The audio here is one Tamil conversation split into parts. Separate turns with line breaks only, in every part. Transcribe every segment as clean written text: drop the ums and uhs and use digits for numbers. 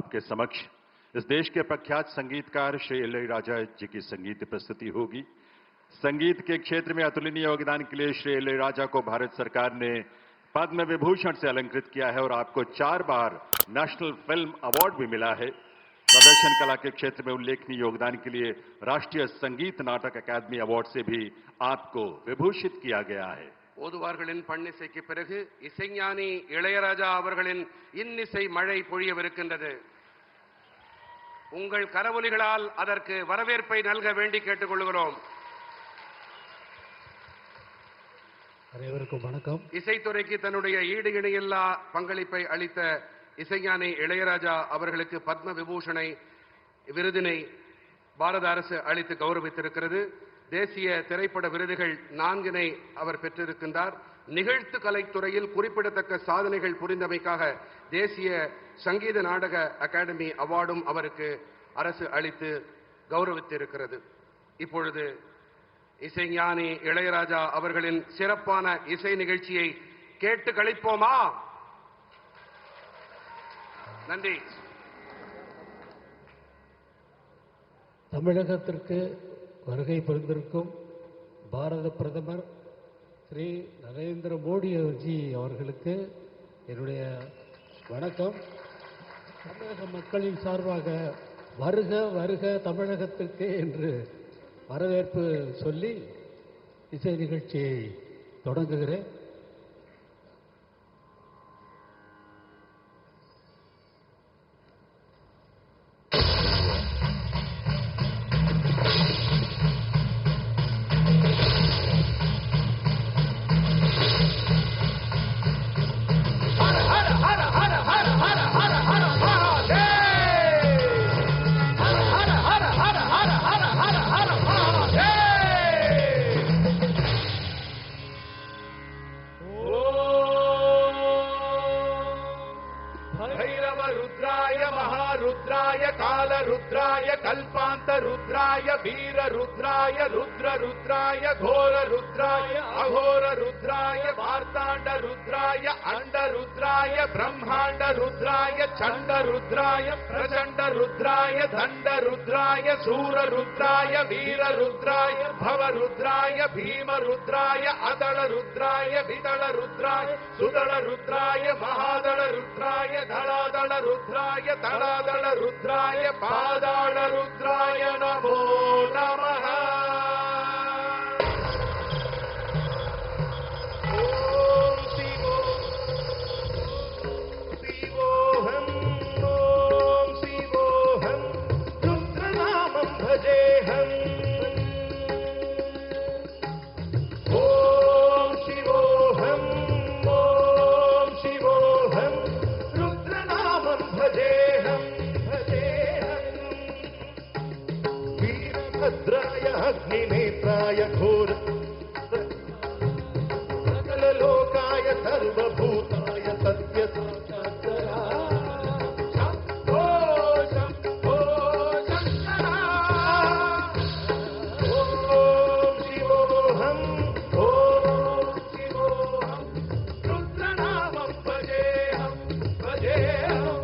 आपके समक्ष इस देश के प्रख्यात संगीतकार श्री इलैयाराजा जी की संगीत प्रस्तुति होगी। संगीत के क्षेत्र में अतुलनीय योगदान के लिए श्री इलैयाराजा को भारत सरकार ने पद्म विभूषण से अलंकृत किया है और आपको 4 बार नेशनल फिल्म अवार्ड भी मिला है। प्रदर्शन कला के क्षेत्र में उल्लेखनीय योगदान के लिए राष्ट्रीय संगीत नाटक अकादमी अवार्ड से भी आपको विभूषित किया गया है।
ஓதுவார்களின் பன்னிசைக்கு பிறகு இசைஞானி இளையராஜா அவர்களின் இன்னிசை மழை பொழியவிருக்கின்றது. உங்கள் கரவொலிகளால் அதற்கு வரவேற்பை நல்க வேண்டி கேட்டுக்கொள்கிறோம்.
அனைவருக்கும் வணக்கம்.
இசைத்துறைக்கு தன்னுடைய ஈடு இணையில்லா பங்களிப்பை அளித்த இசைஞானி இளையராஜா அவர்களுக்கு பத்ம விபூஷணை விருதினை பாரத அரசு அளித்து கௌரவித்திருக்கிறது. தேசிய திரைப்பட விருதுகள் 4 அவர் பெற்றிருக்கின்றார். நிகழ்த்து கலைத்துறையில் குறிப்பிடத்தக்க சாதனைகள் புரிந்தமைக்காக தேசிய சங்கீத நாடக அகாடமி அவார்டும் அவருக்கு அரசு அளித்து கௌரவித்திருக்கிறது. இப்பொழுது இசைஞானி இளையராஜா அவர்களின் சிறப்பான இசை நிகழ்ச்சியை கேட்டு களிப்போமா? நன்றி.
தமிழகத்திற்கு வருகை புரிந்திருக்கும் பாரத பிரதமர் ஸ்ரீ நரேந்திர மோடி அவர்களுக்கு என்னுடைய வணக்கம். தமிழக மக்களின் சார்பாக வருக வருக தமிழகத்திற்கு என்று வரவேற்பு சொல்லி இசை நிகழ்ச்சியை தொடங்குகிறேன்.
रुद्राय वीर रुद्राय रुद्र रुद्राय घोर रुद्राय अघोर रुद्राय मार्तांड रुद्राय अंड रुद्राय ब्रह्मांड रुद्राय चंड रुद्राय प्रचंड रुद्राय दंड रुद्राय सूर रुद्राय वीर रुद्राय भव रुद्राय भीम रुद्राय अदल रुद्राय विदल रुद्राय सुदल रुद्राय महादल रुद्राय धलादल रुद्राय तलादल रुद्राय पादाल रुद्राय नमो नमः। ओम शिवोऽहं ओम शिवोऽहं रुद्रनामं भजेऽहम्। ओम शिवोऽहं रुद्रनामं भजेऽहम्। भद्राय अग्निनेत्राय घोर सकललोकाय सर्वभूताय सत्य शम्भो शम्भो शङ्करा। ओम शिवोऽहं रुद्रनामं भजेऽहम् भजेऽहम्।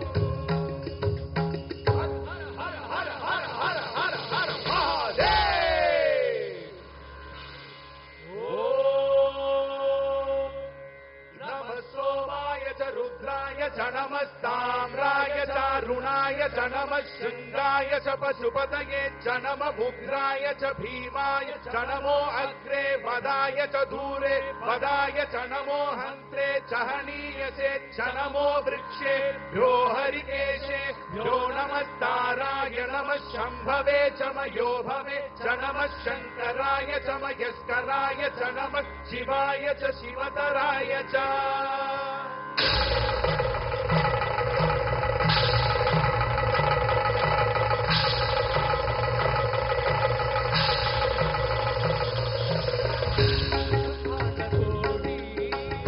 नमस्ताम्राय चारुणाय च नमः शृंगाय च पशुपतये च नमः उग्राय च भीमाय च नमो अग्रे वदाय च दूरे वदाय च नमो हन्त्रे च हनीयसे च नमो वृक्षे भ्यो हरिकेशे भ्यो नमस्ताराय नमः शम्भवे च मयो भवे च नमः शङ्कराय च मयस्कराय च नमः शिवाय च शिवतराय च।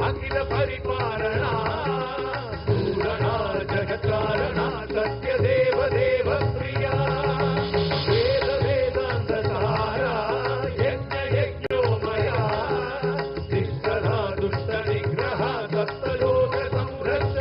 अखिल परिपालना पूरणा जगत्कारणा सत्य देव देव प्रिया वेद वेदांत सारा यज्ञ यज्ञोमया निष्ठा दुष्ट निग्रह सप्तलोक संरक्षक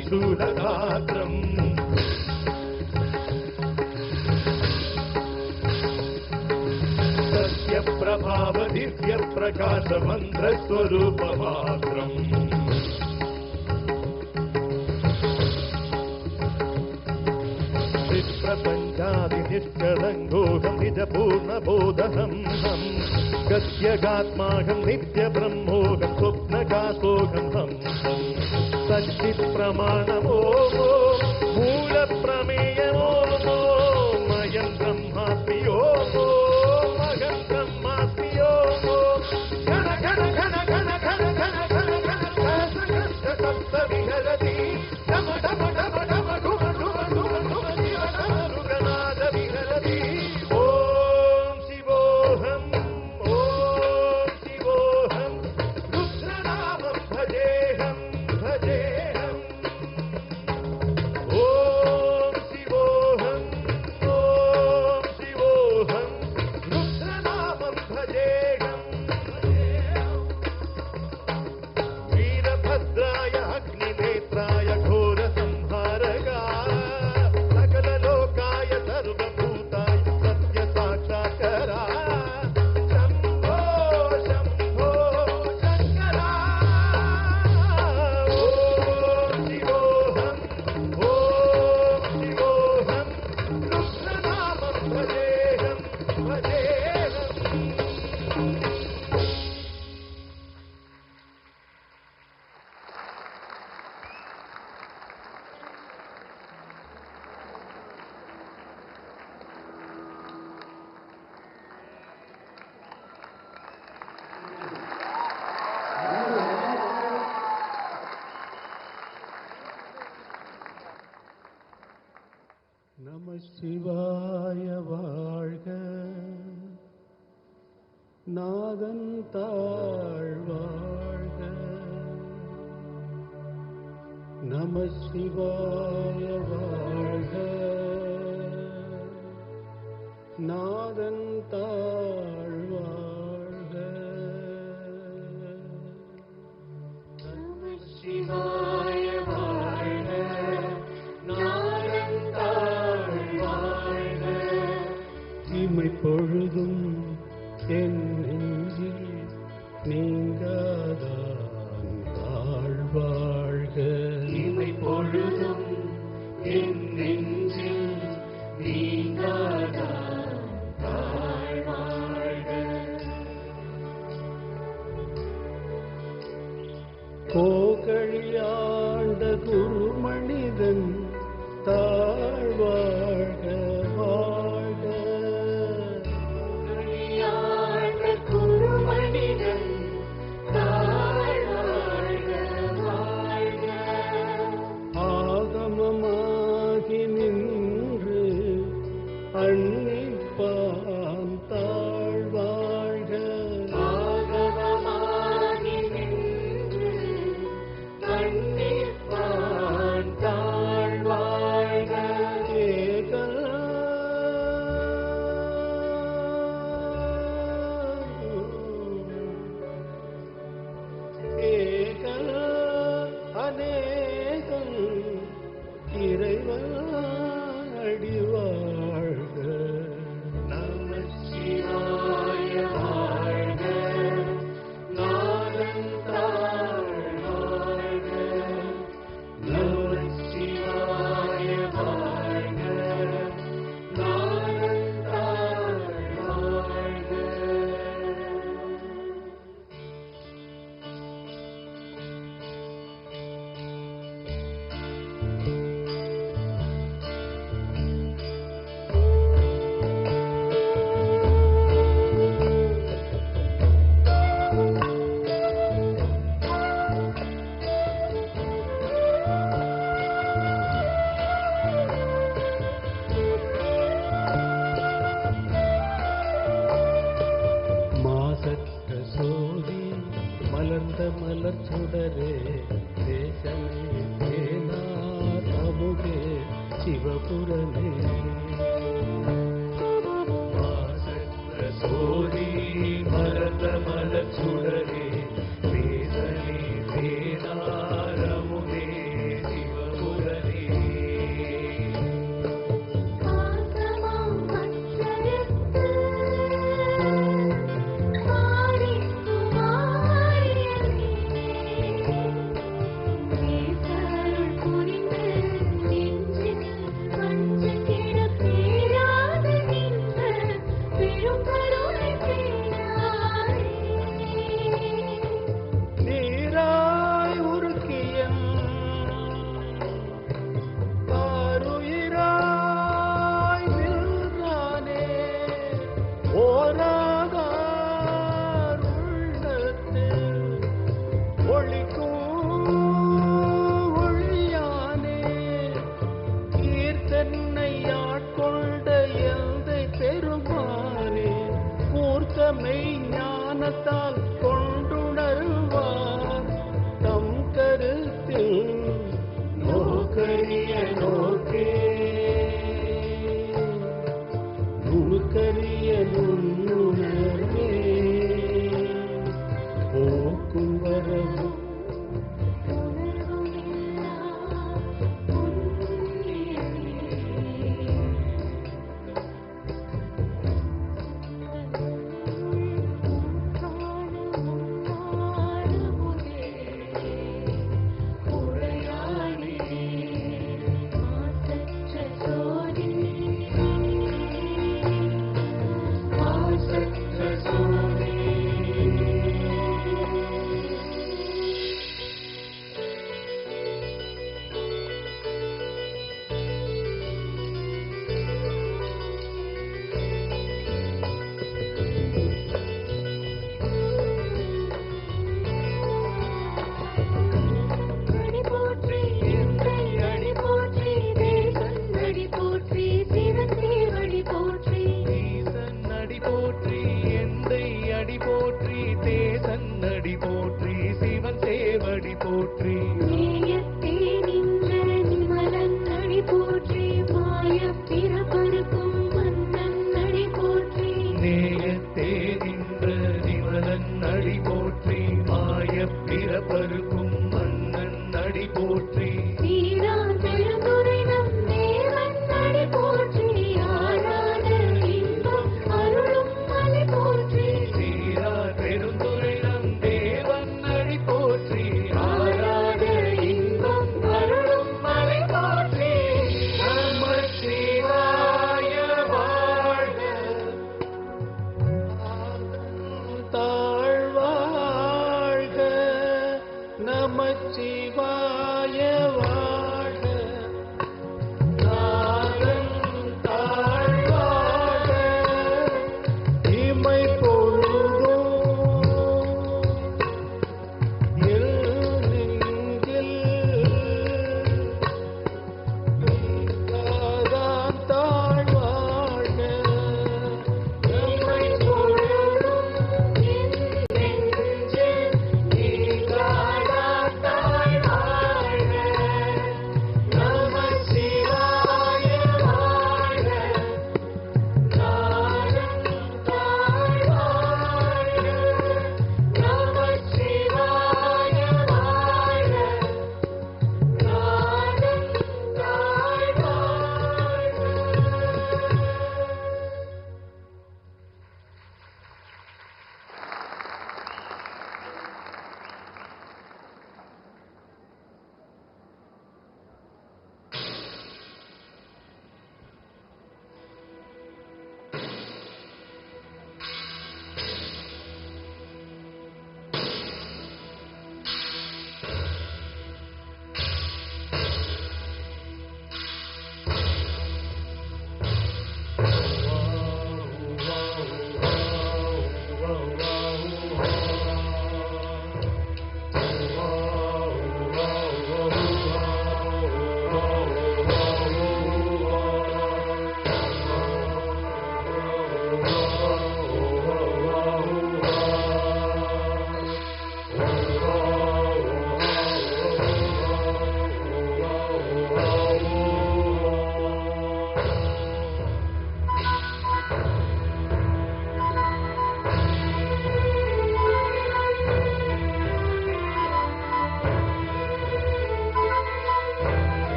त्रिशूलगात्रम् सत्यप्रभाव दिव्यप्रकाशमन्त्रस्वरूपमात्रम् निष्प्रपञ्चादिनिष्कलङ्गोऽहं निजपूर्णबोधहं गद्यगात्माहं नित्यब्रह्मोऽहं स्वप्नकाशोऽहं सच्चित्प्रमाणमो मूलप्रमेयमो मयं ब्रह्मास्मियो मगं ब्रह्मास्मियो घन घन घन घन घन घन घन घन सप्त विहरति डम डम डम डम डुम डुम डुम डुम शिवनाद विहरति ॐ शिवोऽहं रुद्रनामं भजेऽहं भजेऽहं ॐ शिवोऽहं रुद्रनामं भजेऽहं वीरभद्राय अग्निनेत्राय घोरसंहारकाय सकललोकाय सर्वभूताय सत्यसाक्षात्काराय शम्भो शम्भो शङ्करा ॐ शिवोऽहं रुद्रनामं भजेऽहं भजेऽहम्
நம சிவாய வாழ்க, நாதன் தாழ்வாழ்க. நம சிவாய வாழ்க, நாதன் தாழ்வாழ்க. நம சிவாய வாழ்க, நாதன் தாழ்வாழ்க. இமை பொழுதும் என் நெஞ்சில் நீங்காதான் தாழ்வாழ்க. இமை பொழுதும் என் நெஞ்சில் நீங்காதான் தாழ்வாழ்க. கோகழியாண்ட குருமனிதன் தாழ்வாழ்க வாழ்க. கோகழியாண்ட குருமனிதன் தாழ்வாழ்க வாழ்க. ஆகமமாகி நின்று அந்நிய சுடரே தேசமே தேனார் அமுதே சிவபுரமே சோதி மரத மலர் சுடரே வேதனே தேனார் அமுதே சிவபுரமே
புரிந்து நெஞ்சில் கொஞ்ச கிடப்பே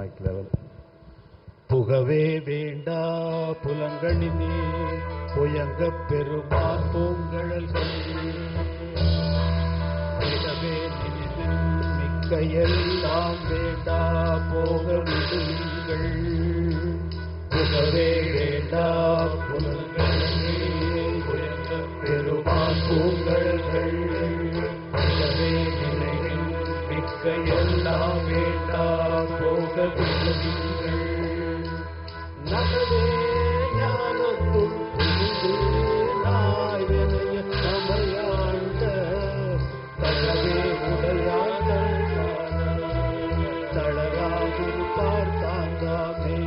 மைக் லெவல். புகவே வேண்டா புலங்களினே புயங்க பெருமான் பூங்கழல்கள் மிகவே நினைவில் மிக்க எல்லாம் வேண்டா போக விடுங்கள். புகவே வேண்டா புலங்களினே புயங்க பெருமான் பூங்கழல்கள் மிகவே நினைவில் மிக்க எல்லாம் வேண்டா போக விடுங்கள். நகவே ஞானத்துள் புகுந்து நாயனைய சமையாண்ட தகவே உடையாண்ட தளராகும் பார்த்தாங்காமே.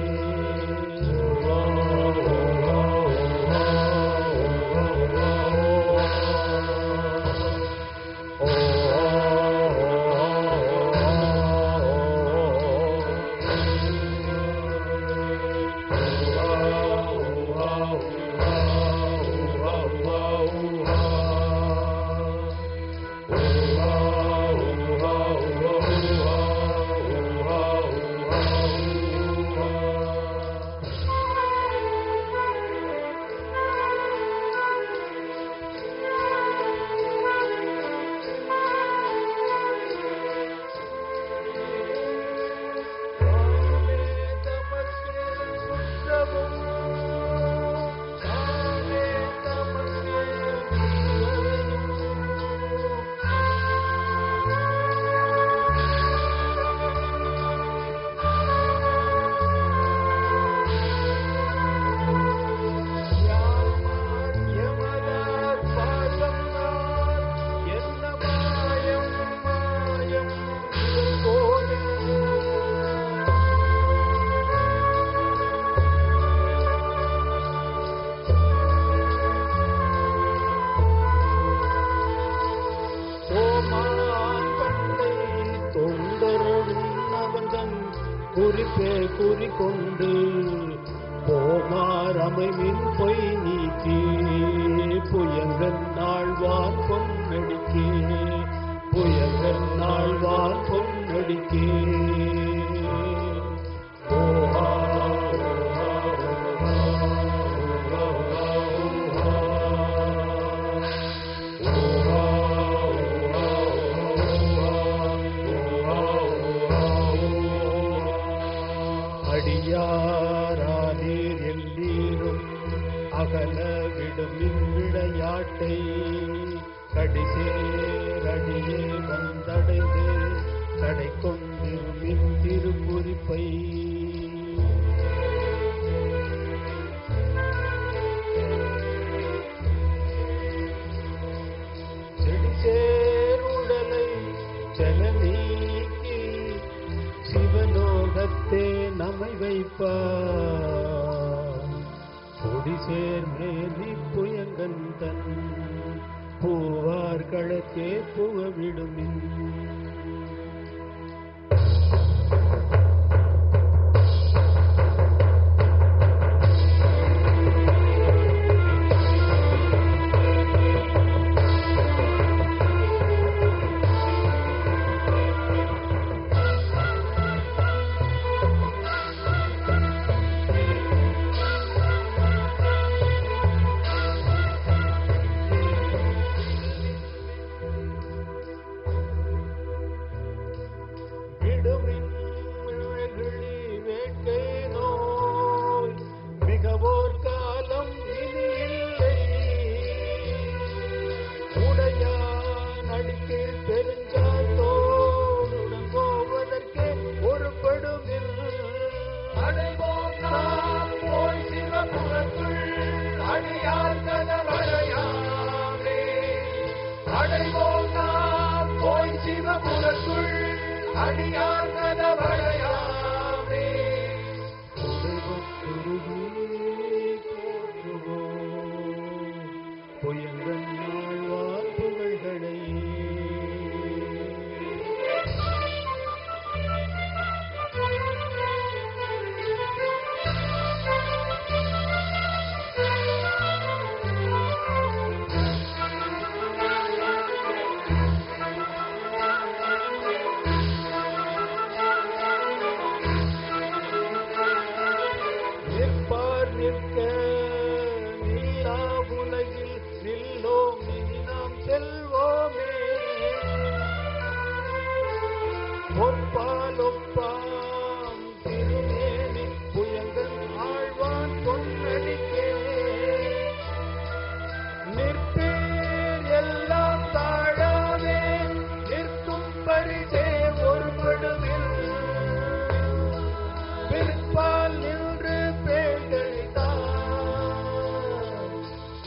குறிப்பே குறிக்கொண்டு போமாரமை மின் பொய் நீக்கி புயங்கன் நாழ்வான் பொன்னடிக்கே புயங்கன் நாழ்வான் பொன்னடிக்கே. ஓஹா அடியாரானீர் எல்லீரும் அகல விடுமின் விளையாட்டை கடிசேரடியே வந்தடைந்து கடை கொண்டிருமின் திருக்குறிப்பை. செடிசேருடலை செலநீக்கி சிவலோகத்தே நம்மை வைப்பார். கொடிசேர் மேலி புயங்கன் தன் பூவார் களத்தே புகவிடுமின். ஒப்பால் ஒப்பாம் திருமேனி புயங்கன் ஆழ்வான் பொன்னடிக்கே நிற்பேர் எல்லாம் தாழாவே நிற்கும் பரிசே ஒருபடுவில் பிற்பால் நின்று பேழ்களைத்தான்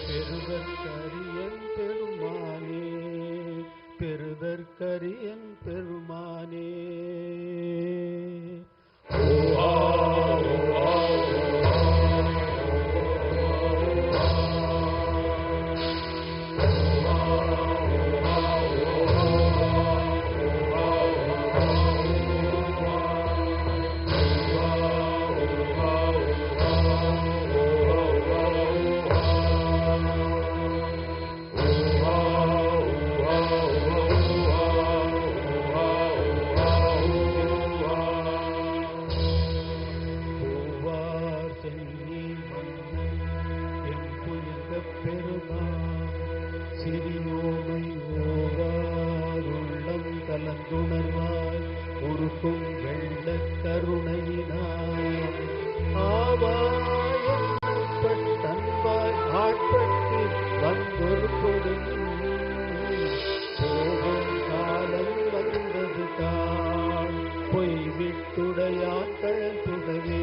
பெருதற்கரியன் பெருமானே பெருதற்கரியன் பெருமானே பூவார் சென்னி மன்னன் எம் புயங்கப் பெருமான் சிறியோமை ஓவார் உள்ளம் கலந்துணர்வாய் உருக்கும் வெள்ளக் கருணையினாய் ஆவாய் தன்பாய் ஆட்பட்டு வந்தொரு கொடுமின் போகும் காலம் வந்தது தான் பொய் விட்டுடையாக்கள் புகவே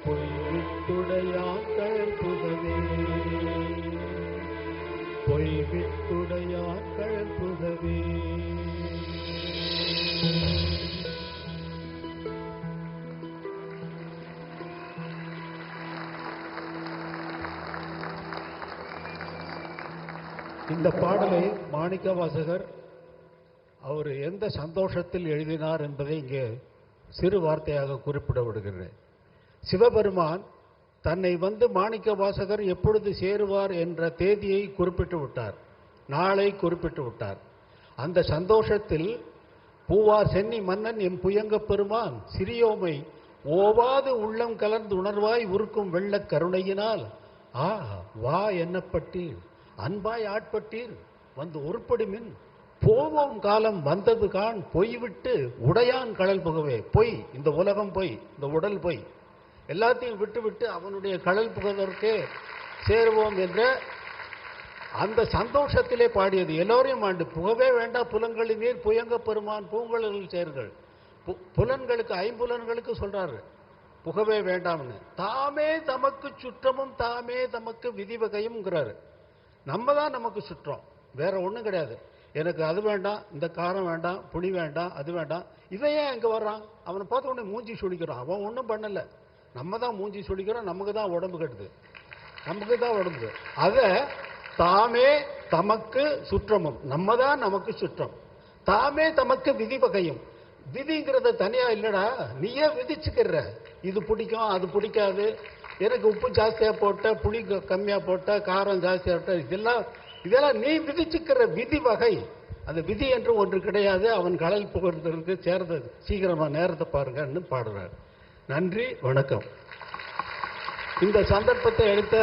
பொய் விட்டுடையாக்கள் புகவே பொய் விட்டுடையாக்கள் புகவே இந்த பாடலை மாணிக்கவாசகர் அவர் எந்த சந்தோஷத்தில் எழுதினார் என்பதை இங்கே சிறு வார்த்தையாக குறிப்பிட விடுகிறேன். சிவபெருமான் தன்னை வந்து மாணிக்கவாசகர் எப்பொழுது சேருவார் என்ற தேதியை குறிப்பிட்டு விட்டார், நாளை குறிப்பிட்டு விட்டார். அந்த சந்தோஷத்தில் பூவார் சென்னி மன்னன் எம் புயங்கப் பெருமான் சிறியோமை ஓவாது உள்ளம் கலர்ந்து உணர்வாய் உருக்கும் வெள்ளக் கருணையினால் வா என்னப்பட்டீர் அன்பாய் ஆட்பட்டீர் வந்து உருப்படிமின் போவோம் காலம் வந்தது கான் பொய் விட்டு உடையான் கடல் புகவே. பொய், இந்த உலகம் பொய், இந்த உடல் பொய், எல்லாத்தையும் விட்டு விட்டு அவனுடைய கடல் புகதற்கே சேருவோம் என்ற அந்த சந்தோஷத்திலே பாடியது. எல்லோரையும் ஆண்டு புகவே வேண்டாம் புலன்களின் நீர் புயங்க பெருமான் பூங்கலில் சேருங்கள். புலன்களுக்கு ஐம்புலன்களுக்கு சொல்றாரு புகவே வேண்டாம்னு. தாமே தமக்கு சுற்றமும் தாமே தமக்கு விதிவகையும்ங்கிறாரு. நம்ம தான் நமக்கு சுற்றம், வேற ஒன்றும் கிடையாது. எனக்கு அது வேண்டாம், இந்த காரம் வேண்டாம், புளி வேண்டாம், அது வேண்டாம். இவன் ஏன் இங்கே வர்றான்? அவனை பார்த்த உடனே மூஞ்சி சுழிக்கிறான். அவன் ஒன்றும் பண்ணலை, நம்ம தான் மூஞ்சி சுழிக்கிறோம். நமக்கு தான் உடம்பு கட்டுது, நமக்கு தான் உடம்பு. அதை தாமே தமக்கு சுற்றமும், நம்ம தான் நமக்கு சுற்றம், தாமே தமக்கு விதிவகையும். விதிங்கிறத தனியா இல்லடா, நீயே விதிச்சுக்கிற. இது பிடிக்கும், அது பிடிக்காது, எனக்கு உப்பு ஜாஸ்தியா போட்ட, புளி கம்மியா போட்ட, காரம் ஜாஸ்தியா போட்ட, இதெல்லாம் நீ விதிச்சுக்கிற விதி வகை. அந்த விதி என்று ஒன்று கிடையாது. அவன் கடல் புகழ்ந்ததற்கு சேர்ந்த சீக்கிரமா நேரத்தை பாருங்கன்னு பாடுறார். நன்றி, வணக்கம். இந்த சந்தர்ப்பத்தை எடுத்த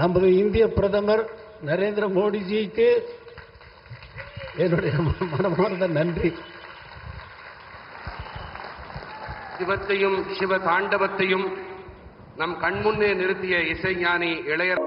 நமது இந்திய பிரதமர் நரேந்திர மோடிஜிக்கு என்னுடைய மனமார்ந்த நன்றி.
சிவத்தையும் சிவ தாண்டவத்தையும் நம் கண்முன்னே நிறுத்திய இசைஞானி இளையர்